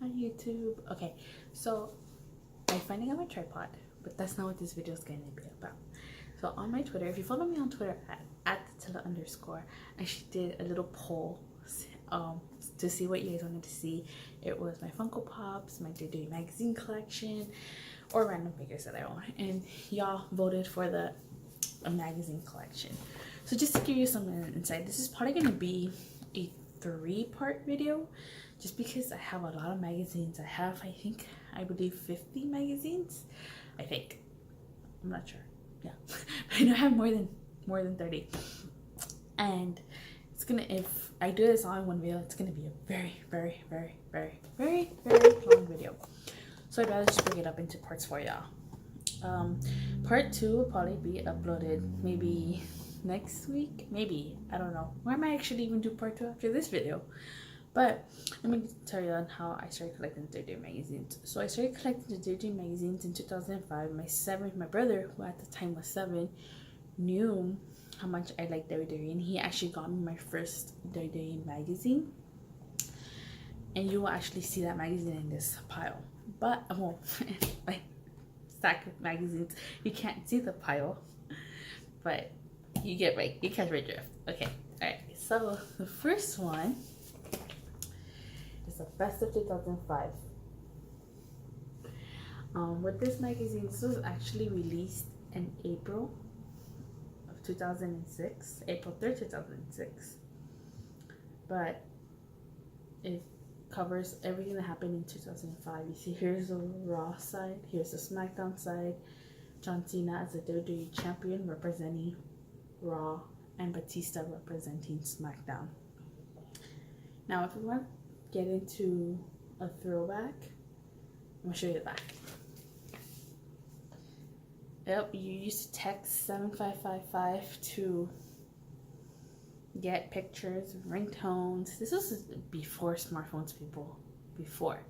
Hi YouTube. Okay, so I finally got my tripod, but that's not what this video is going to be about. So on my Twitter, if you follow me on Twitter at @Tilla_, I actually did a little poll to see what you guys wanted to see. It was my Funko Pops, my WWE Magazine collection, or random figures that I want, and y'all voted for the magazine collection. So just to give you some insight, this is probably going to be a 3-part video, just because I have a lot of magazines. I believe 50 magazines. I'm not sure. Yeah, I know I have more than 30, and it's gonna, if I do this all in one video, it's gonna be a very long video. So I'd rather just break it up into parts for y'all. Part 2 will probably be uploaded maybe next week, maybe, I don't know, or I might actually even do part 2 after this video. But let me tell you on how I started collecting the WWE magazines. So I started collecting the WWE magazines in 2005. My brother, who at the time was 7, knew how much I liked WWE, and he actually got me my first WWE magazine. And you will actually see that magazine in this pile. But I won't. Like, stack of magazines. You can't see the pile, but you catch my drift. Okay, alright. So the first one is the best of 2005. With this magazine, this was actually released in April of 2006, April 3rd, 2006. But it covers everything that happened in 2005. You see, here's the Raw side, here's the SmackDown side. John Cena as the WWE champion representing Raw, and Batista representing SmackDown. Now, if we want to get into a throwback, I'm gonna show you the back. Yep, you used to text 7555 to get pictures, ringtones. This was before smartphones, people. Before.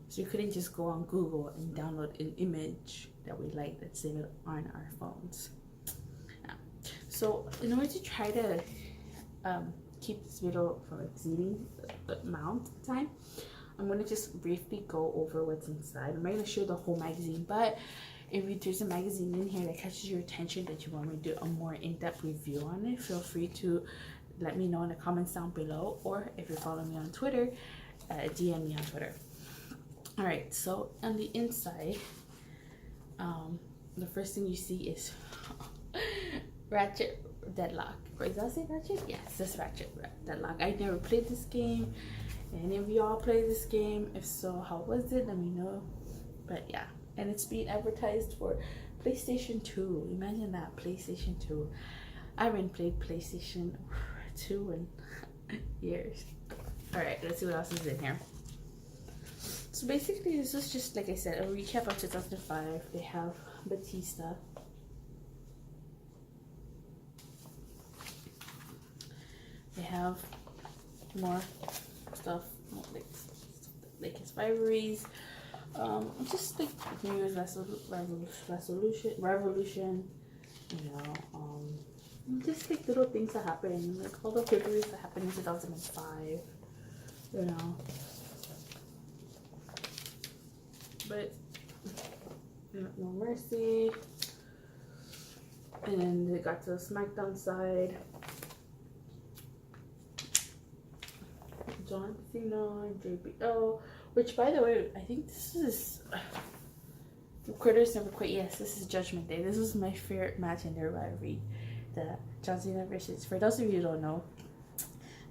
So you couldn't just go on Google and download an image that we liked and save it on our phones. So in order to try to keep this video from exceeding the amount of time, I'm going to just briefly go over what's inside. I'm not going to show the whole magazine, but if there's a magazine in here that catches your attention that you want me to do a more in-depth review on it, feel free to let me know in the comments down below, or if you're following me on Twitter, DM me on Twitter. Alright, so on the inside, the first thing you see is Ratchet Deadlock. Or does that say Ratchet? Yes, this Ratchet Deadlock. I never played this game. Any of y'all play this game? If so, how was it? Let me know. But yeah, and it's being advertised for PlayStation 2. Imagine that, PlayStation 2. I haven't played PlayStation 2 in years. Alright, let's see what else is in here. So basically, this is just, like I said, a recap of 2005. They have Batista. They have more stuff, like his rivalries, just like New Year's revolution, you know, just like little things that happen, like all the figures that happened in 2005, you know. But No Mercy, and then they got to the SmackDown side. John Cena and JBL, which, by the way, I think this is Critters Never Quit. Yes, this is Judgment Day. This was my favorite match in their rivalry. The John Cena versus, for those of you who don't know,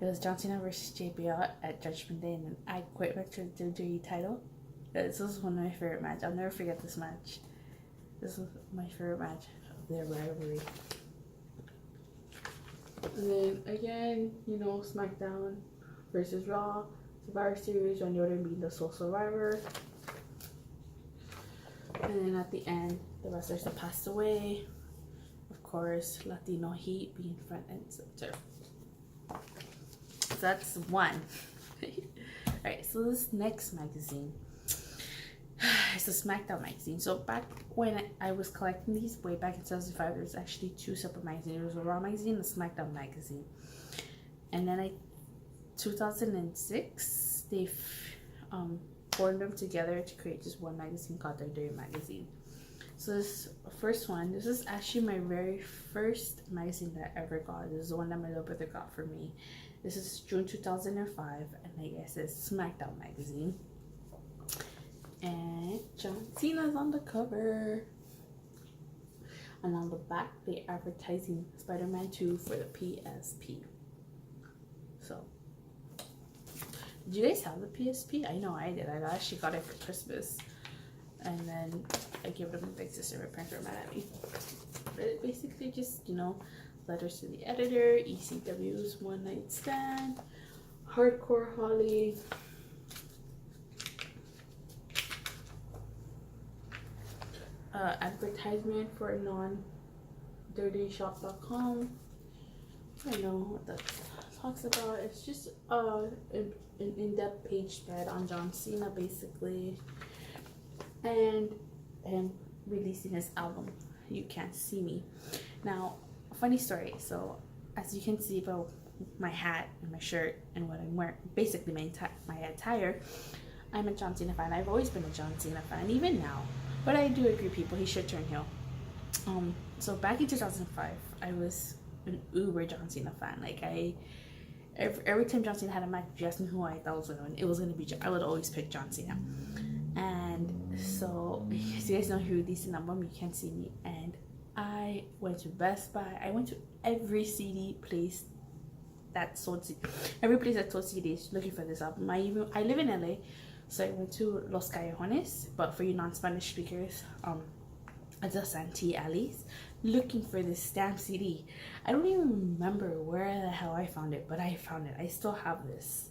it was John Cena versus JBL at Judgment Day, and then I Quit match for the WWE title. This was one of my favorite matches. I'll never forget this match. This was my favorite match of their rivalry. And then again, you know, SmackDown versus Raw, Survivor Series, Randy Orton being the sole survivor. And then at the end, the wrestlers that passed away. Of course, Latino Heat being front and center. So that's one. Alright, so this next magazine is a SmackDown magazine. So back when I was collecting these, way back in 2005, there was actually 2 separate magazines. There was a Raw magazine and a SmackDown magazine. And then 2006, they poured them together to create just one magazine called WWE Magazine. So this first one, this is actually my very first magazine that I ever got. This is the one that my little brother got for me. This is June 2005, and I guess it's SmackDown magazine. And John Cena's on the cover. And on the back, they're advertising Spider-Man 2 for the PSP. So, did you guys have the PSP? I know I did. I actually got it for Christmas. And then I gave it to my big sister. My parents were mad at me. But it basically just, you know, letters to the editor, ECW's One Night Stand, Hardcore Holly, advertisement for non-dirtyshop.com. I don't know what that talks about. It's just an in-depth page spread on John Cena, basically, and him releasing his album You Can't See Me. Now, funny story. So as you can see by my hat and my shirt and what I'm wearing, basically my attire, I'm a John Cena fan. I've always been a John Cena fan, even now. But I do agree, people, he should turn heel. So back in 2005, I was an uber John Cena fan. Like, every time John Cena had a match, if you asked me who I thought was going to win, it was going to be I would always pick John Cena. And so, as you guys know, he released an album, You Can't See Me, and I went to Best Buy. I went to every CD place that sold CDs looking for this album. I live in LA, so I went to Los Callejones, but for you non-Spanish speakers, the Santee Alleys, looking for this damn CD. I don't even remember where the hell I found it, but I found it. I still have this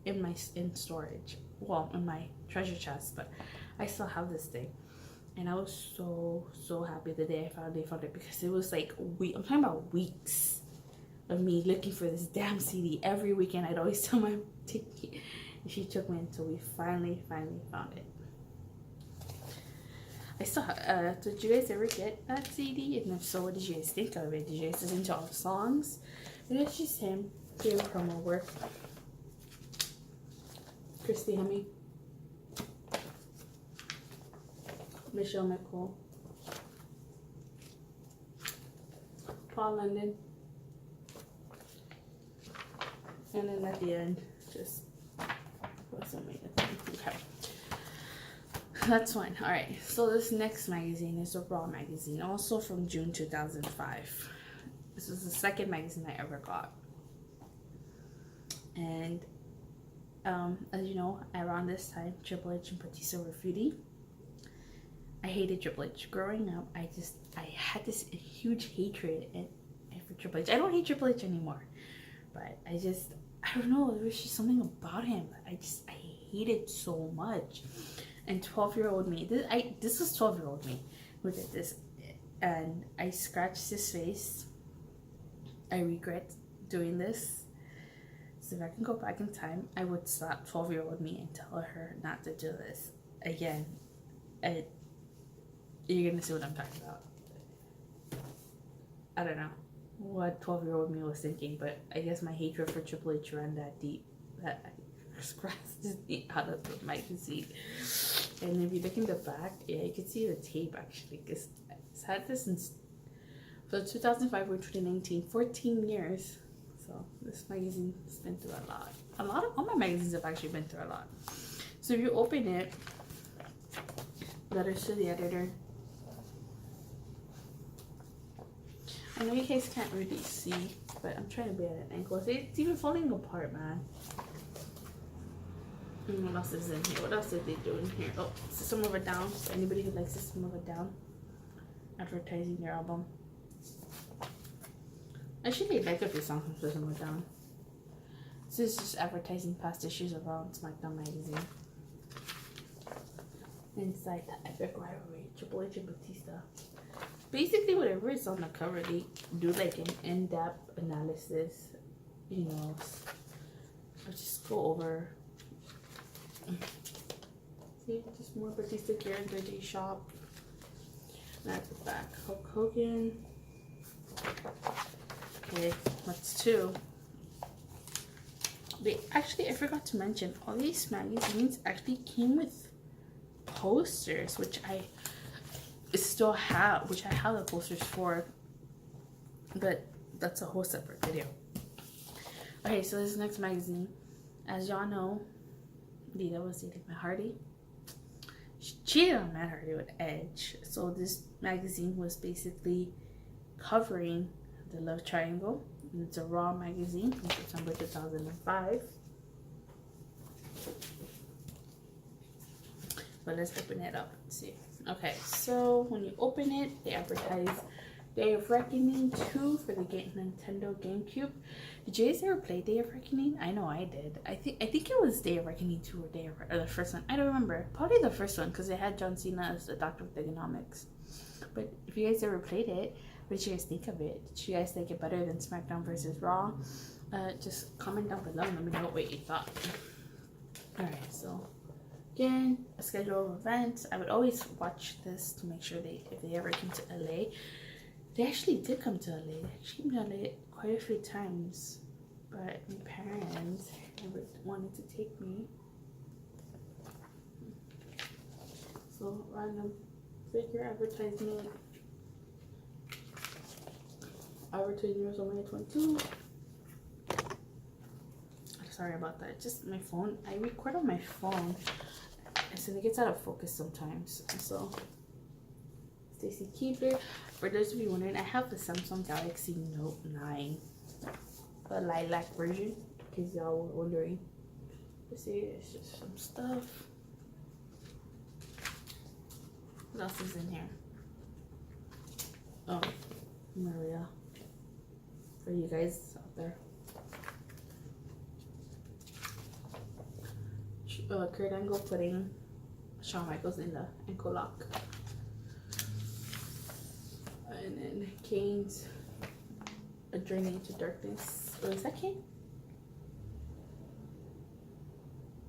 in storage. Well, in my treasure chest, but I still have this thing. And I was so happy the day I found it, because it was like I'm talking about weeks of me looking for this damn CD. Every weekend I'd always tell my auntie, and she took me until we finally found it. I still did you guys ever get that CD? And if so, what did you guys think of it? Did you guys listen to all the songs? But it's just him doing promo work. Christy Hemme, Michelle McCool, Paul London, and then at the end, just what's the main thing? Okay, that's fine. All right. So this next magazine is a Raw magazine, also from June 2005. This was the second magazine I ever got, and as you know, around this time, Triple H and Batista were feuding. I hated Triple H. Growing up, I had this huge hatred for Triple H. I don't hate Triple H anymore, but I don't know, there was just something about him that I hated so much. And 12-year-old me, this was 12-year-old me who did this, and I scratched his face. I regret doing this. So if I can go back in time, I would slap 12-year-old me and tell her not to do this again. You're gonna see what I'm talking about. I don't know what 12-year-old me was thinking, but I guess my hatred for Triple H ran that deep that I scratched his knee out of the magazine. And if you look in the back, yeah, you can see the tape actually, because it's had this since 2005 or 2019, 14 years. So this magazine's been through a lot. All my magazines have actually been through a lot. So if you open it, letters to the editor. I know you guys can't really see, but I'm trying to be at an angle. It's even falling apart, man. What else is in here? What else did they do in here? Oh, System of a Down. So anybody who likes System of a Down, advertising their album. Actually, like a few songs from System of a Down. This is just advertising past issues of Raw and SmackDown magazine. Inside the epic rivalry, Triple H and Batista. Basically, whatever is on the cover, they do like an in-depth analysis. You know, I'll just go over. See, just more Batista gear in the Dirty Shop. And at the back, Hulk Hogan. Okay, that's two. They actually, I forgot to mention, all these magazines actually came with posters, which I still have, which I have the posters for, but that's a whole separate video. Okay, so this next magazine, as y'all know, Lita was dating Matt Hardy. She cheated on Matt Hardy with Edge. So this magazine was basically covering the love triangle. It's a Raw magazine from September 2005. But let's open it up and see. Okay, so when you open it, they advertise Day of Reckoning 2 for the Nintendo GameCube. Did you guys ever play Day of Reckoning? I know I did. I think it was Day of Reckoning 2 or the first one. I don't remember. Probably the first one because it had John Cena as the Doctor of Economics. But if you guys ever played it, what did you guys think of it? Did you guys like it better than SmackDown versus Raw? Just comment down below and let me know what you thought. Alright, so again, a schedule of events. I would always watch this to make sure if they ever came to LA. They actually did come to LA. They actually came to LA quite a few times. But my parents never wanted to take me. So random figure advertisement. Advertisement on May 22. Sorry about that. Just my phone. I record on my phone, and so it gets out of focus sometimes. So, Stacy Keebler. For those of you wondering, I have the Samsung Galaxy Note 9, the lilac version. In case y'all were wondering. Let's see. It's just some stuff. What else is in here? Oh, Maria. For you guys out there. Kurt Angle putting Shawn Michaels in the ankle lock. And then Kane's A Journey into Darkness. Oh, is that Kane?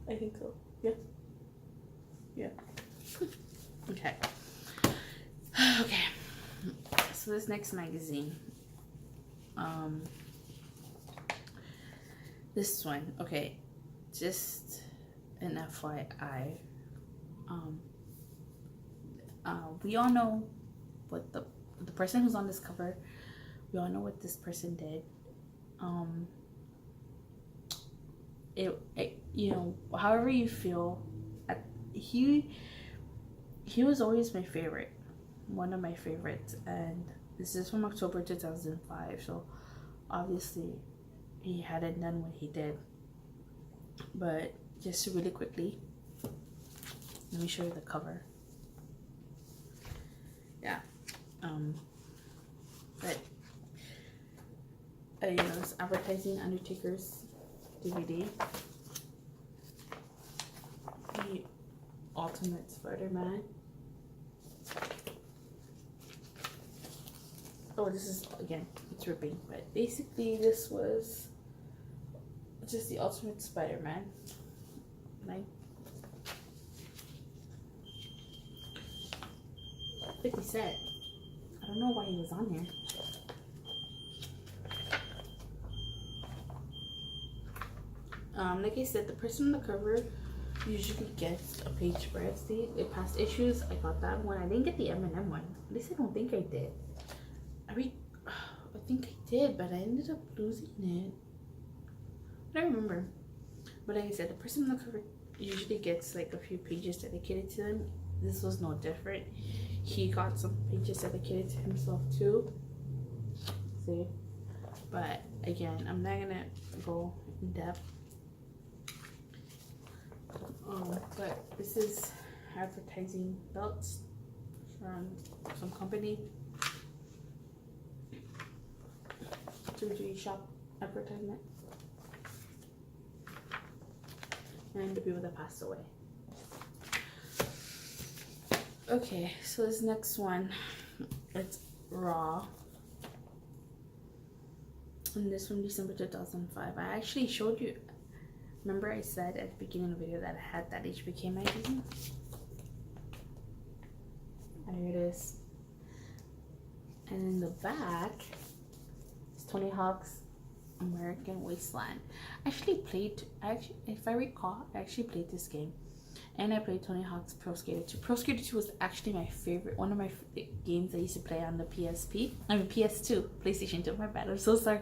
I think so. Yeah. Yeah. Okay. Okay. So this next magazine. This one. Okay. Just an FYI. We all know what the person who's on this cover. We all know what this person did. You know, however you feel, he was always my favorite, one of my favorites, and this is from October 2005. So obviously, he hadn't done what he did. But just really quickly, let me show you the cover. Yeah. But you know, it's advertising Undertaker's DVD. The Ultimate Spider-Man. Oh, this is, again, it's ripping. But basically, this was just the Ultimate Spider-Man. Like 50 Cent. I don't know why he was on here. Like I said, the person on the cover usually gets a page spread. See, in past issues, I got that one. I didn't get the Eminem one. At least I don't think I did. I think I did, but I ended up losing it. I don't remember. But like I said, the person on the cover usually gets like a few pages dedicated to them. This was no different. He got some pages dedicated to himself too. See? But again, I'm not gonna go in depth. But this is advertising belts from some company. 2G shop advertisement. And the people that passed away. Okay, so this next one, it's Raw. And this one, December 2005. I actually showed you, remember I said at the beginning of the video that I had that HBK magazine? And here it is. And in the back, it's Tony Hawk's American Wasteland. If I recall, I actually played this game. And I played Tony Hawk's Pro Skater 2. Pro Skater 2 was actually my favorite, one of my games I used to play on the PS2, PlayStation 2. My bad, I'm so sorry.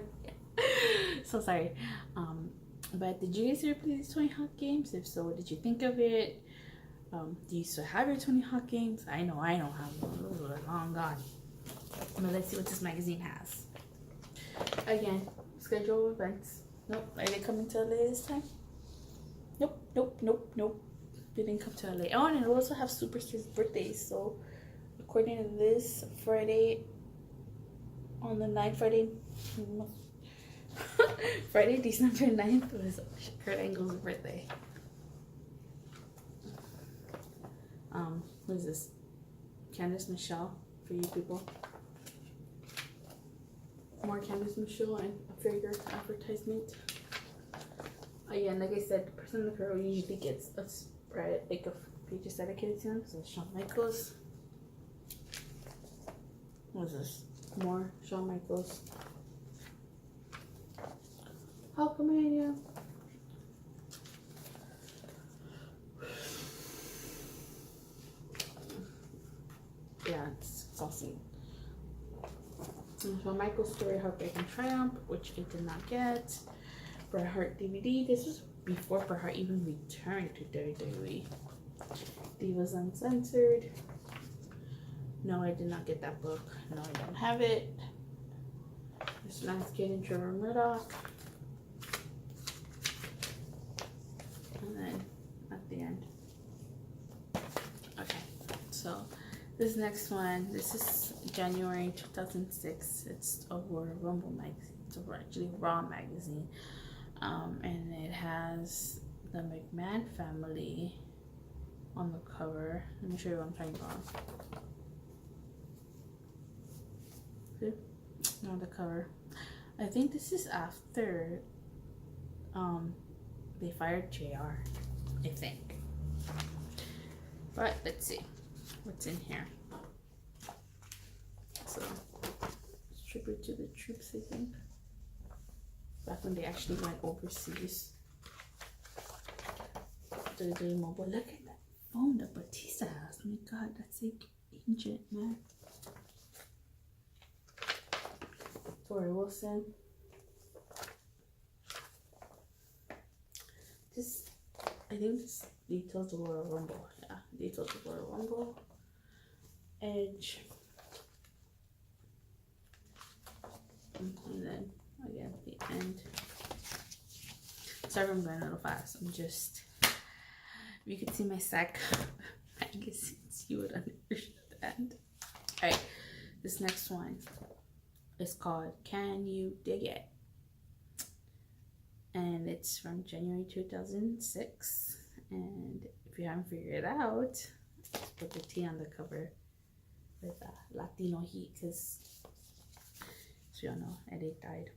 So sorry. But did you guys ever play these Tony Hawk games? If so, what did you think of it? Do you still have your Tony Hawk games? I know I don't have them. Those are long gone. But let's see what this magazine has. Again, schedule events. Nope, are they coming to LA this time? Nope. They didn't come to LA. Oh, and it also have Superstar's birthdays. So, according to this, Friday, Friday, December 9th was Kurt Angle's birthday. What is this? Candice Michelle for you people. More Candice Michelle and a figure advertisement. Again, like I said, the person in the girl usually gets a spread, like a pages dedicated to them. So Shawn Michaels. What is this? More Shawn Michaels. Hulkamania. Yeah, it's awesome. Shawn Michaels story, Heartbreak and Triumph, which I did not get. Bret Hart DVD. This was before Bret Hart even returned to WWE. Divas Uncensored. No, I did not get that book. No, I don't have it. This Lance Kid and Trevor Murdoch. And then at the end. Okay, so this next one, this is January 2006. It's a Royal Rumble magazine. It's actually Raw magazine. And it has the McMahon family on the cover. Let me show you what I'm talking about. See? On the cover. I think this is after they fired JR, I think. But let's see what's in here. So it's tribute to the troops, I think. Back when they actually went overseas. WWE Mobile. Look at that phone that Batista has. Oh my god, that's like ancient, man. Tori Wilson. I think this details the Royal Rumble. Yeah, details the Royal Rumble. Edge. And then again the end. Sorry, I'm going a little fast. If you could see my sack magazines, you would understand. Alright, this next one is called Can You Dig It? And it's from January 2006. And if you haven't figured it out, just put the T on the cover with Latino heat, because as you all know, Eddie died.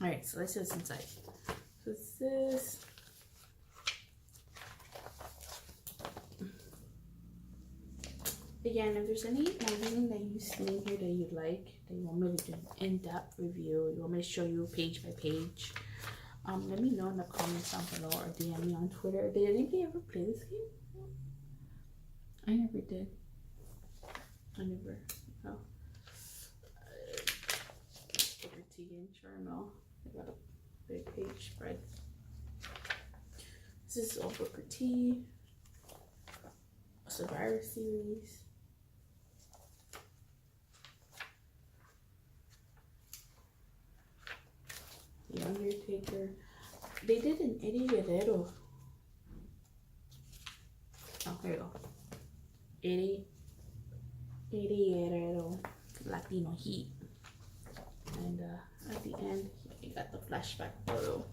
Alright, so let's see what's inside. So it's this. Again, if there's any magazine that you see in here that you like, that you want me to do an in-depth review, you want me to show you page by page, let me know in the comments down below or DM me on Twitter. Did anybody ever play this game? I never did. No. Booker T game, sure no. I got a big page spread. This is all Booker T. A Survivor Series. The Undertaker. They did an Eddie Guerrero. Oh, here you go. Eddie Guerrero Latino Heat. And at the end, you got the flashback photo.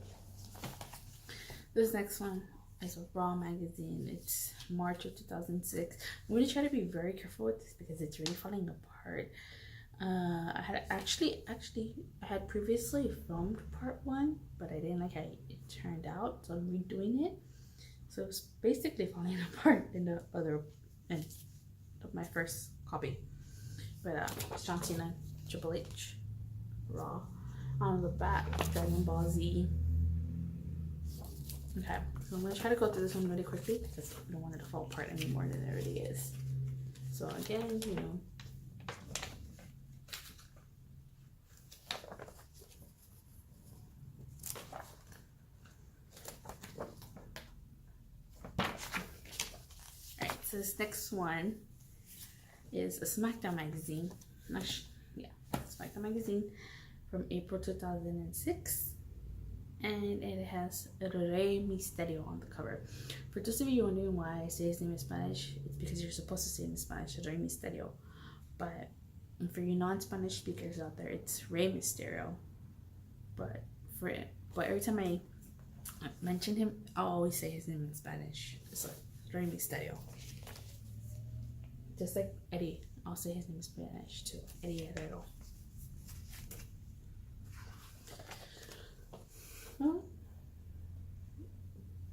This next one is a Raw magazine. It's March of 2006. I'm going to try to be very careful with this because it's really falling apart. I had actually I had previously filmed part 1, but I didn't like how it turned out, so I'm redoing it. So it's basically falling apart in the other end of my first copy. But John Cena, Triple H, Raw. On the back, Dragon Ball Z. Okay, so I'm gonna try to go through this one really quickly because I don't want it to fall apart any more than it already is. So again, you know. Alright, so this next one is a SmackDown magazine. Yeah, SmackDown magazine from April 2006. And it has Rey Mysterio on the cover. For those of you wondering why I say his name in Spanish, it's because you're supposed to say it in Spanish, Rey Mysterio. But for you non-Spanish speakers out there, it's Rey Mysterio. But every time I mention him, I'll always say his name in Spanish. It's like Rey Mysterio. Just like Eddie, I'll say his name in Spanish too. Eddie Guerrero. Oh,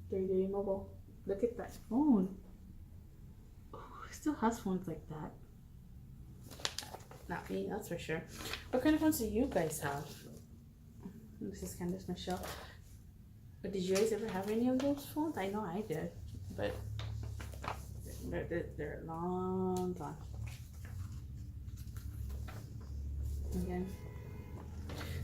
WWE Mobile. Look at that phone. Oh, it still has phones like that. Not me, that's for sure. What kind of phones do you guys have? This is Candace Michelle. But did you guys ever have any of those phones? I know I did, but they're a long time. Again,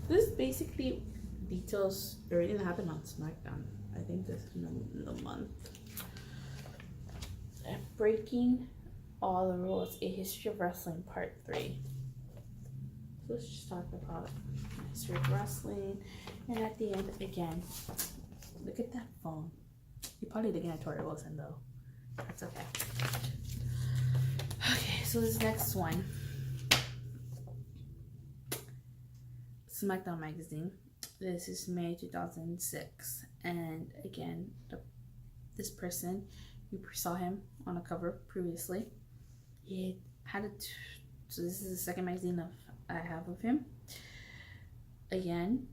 this basically details everything that happened on SmackDown. I think this is in the month. Breaking All the Rules: A History of Wrestling, Part 3. So let's just talk about history of wrestling. And at the end, again, look at that phone. You're probably looking at Tori Wilson though. That's okay. Okay, so this next one, SmackDown magazine. This is May 2006, and again, this person, you saw him on a cover previously. He had so this is the second magazine I have of him. Again,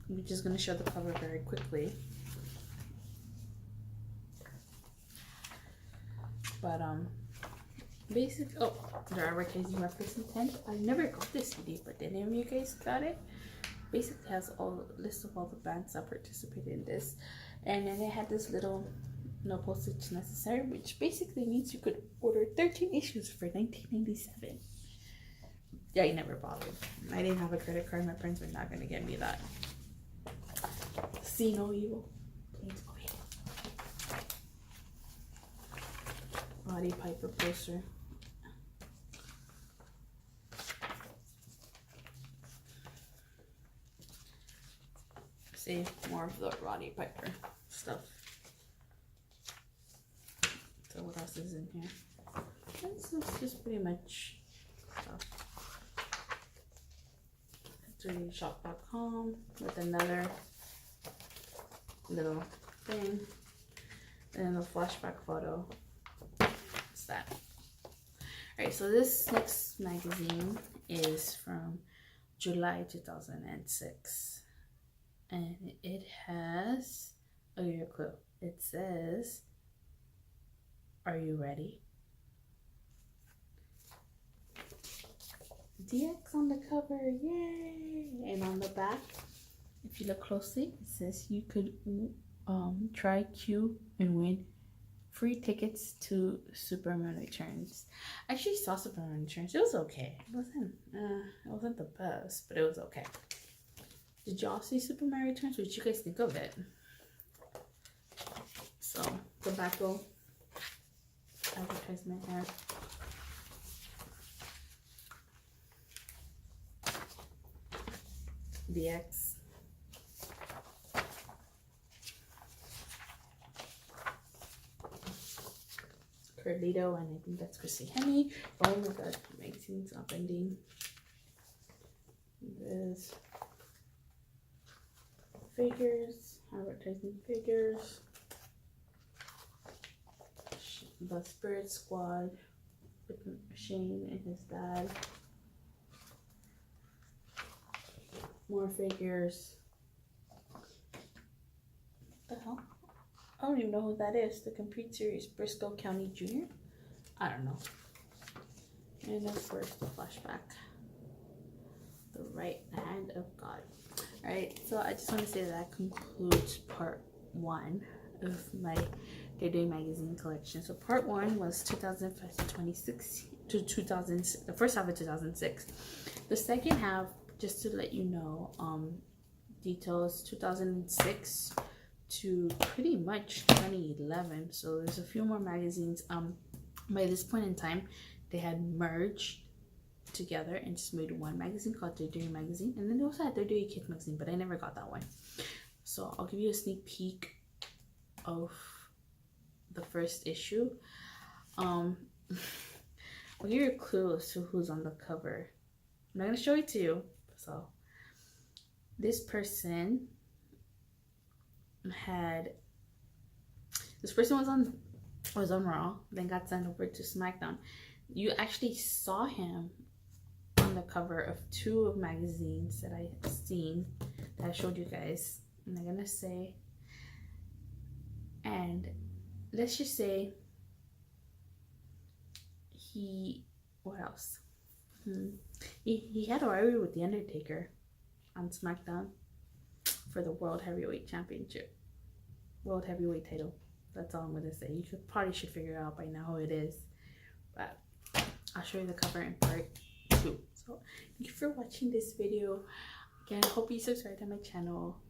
we're just gonna show the cover very quickly. But they're advertising representant. I never got this CD, but any of you guys got it? Basically has all list of all the bands that participated in this, and then it had this little no postage necessary, which basically means you could order 13 issues for $19.97. Yeah, I never bothered. I didn't have a credit card. My parents were not gonna get me that. See no evil. Please no evil. Roddy Piper poster. Save more of the Roddy Piper stuff. So what else is in here? This is just pretty much stuff. 3dshop.com with another little thing and a flashback photo. What's that? Alright, so this next magazine is from July 2006. And it has, oh, your clue. It says, "Are you ready?" DX on the cover, yay! And on the back, if you look closely, it says you could try Q and win free tickets to Superman Returns. I actually saw Superman Returns. It was okay. It wasn't the best, but it was okay. Did y'all see Superman Returns? What did you guys think of it? So, tobacco advertisement here. DX. Carlito, and I think that's Chrissy Hemme. Oh my god, magazine's up ending. This. Figures, advertising figures, the Spirit Squad with Shane and his dad, more figures. What the hell? I don't even know who that is. The Complete Series, Briscoe County Jr. I don't know. And of course the flashback. The the right hand of God. All right, so I just want to say that concludes part 1 of my WWE Magazine collection. So part 1 was 2005 to 2016 to 2000, the first half of 2006. The second half, just to let you know, details 2006 to pretty much 2011. So there's a few more magazines. By this point in time, they had merged together and just made one magazine called WWE Magazine, and then they also had WWE Kids Magazine, but I never got that one. So I'll give you a sneak peek of the first issue. I'll give you a clue as to who's on the cover. I'm not gonna show it to you. So this person was on Raw, then got sent over to SmackDown. You actually saw him on the cover of 2 of magazines that I've seen that I showed you guys. I'm not gonna say, and let's just say what else? He had a rivalry with The Undertaker on SmackDown for the World Heavyweight Championship, World Heavyweight title. That's all I'm gonna say. You probably should figure out by now who it is, but I'll show you the cover in part 2. So thank you for watching this video. Again, I hope you subscribe to my channel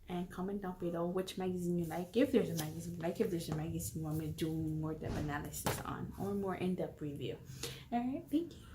and comment down below which magazine you like. If there's a magazine you like, if there's a magazine you want me to do more depth analysis on or more in-depth review. All right, thank you.